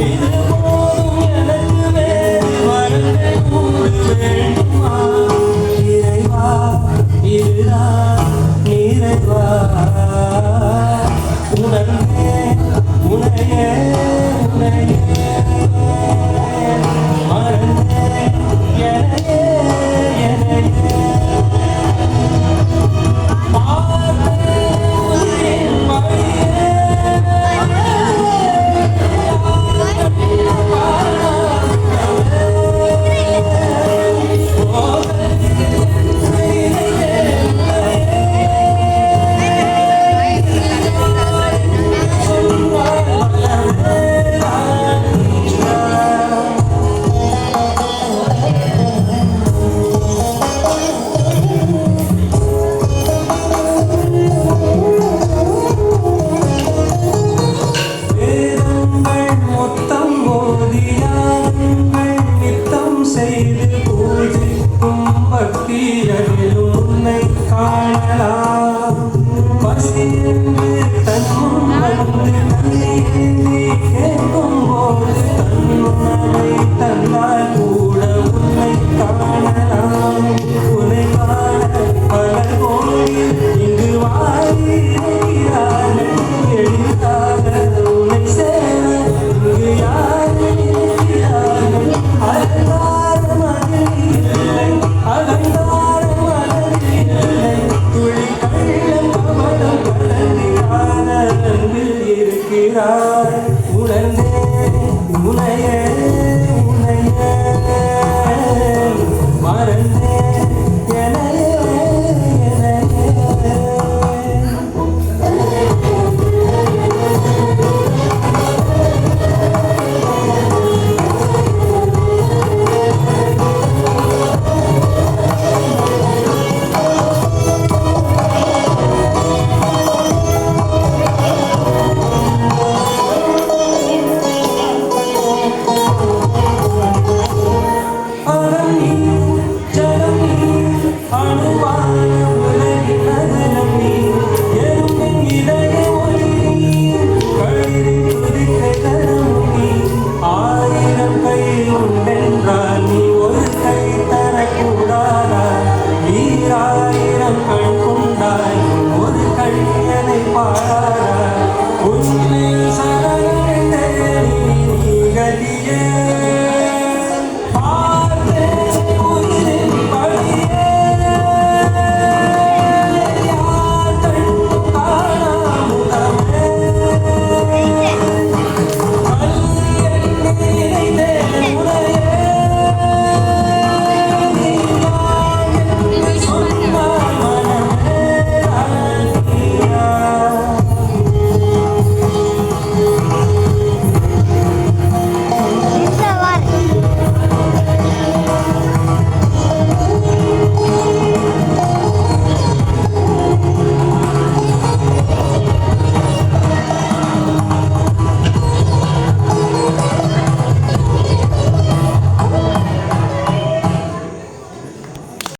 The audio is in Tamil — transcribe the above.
இது போதும் எனக்கு வேறு வரங்கள் கூடு வேண்டுமா இறைவா இதுதான் நிறைவா உணர்ந்தே உனையே உனையே மறந்தே எனையே எனையே செய்து பூஜிக்கும் பக்தியரிலும் உன்னை காணலாம் பசி என்று தன் வந்து நன்றி கேட்கும் போது தன்னுணவை தந்தால் கூட உன்னை காணலாம் உன்னை காண பல கோயில் இங்கு வாழ்கிறார்கள் எளிதாக உன்னை சேர இங்கு யார் இருக்கிறார்கள் அலங்காரம் அதில்லை துளி கள்ளம் கமலம் கலந்திரான அன்பில் இருக்கிறார் உணர்ந்தே உனையே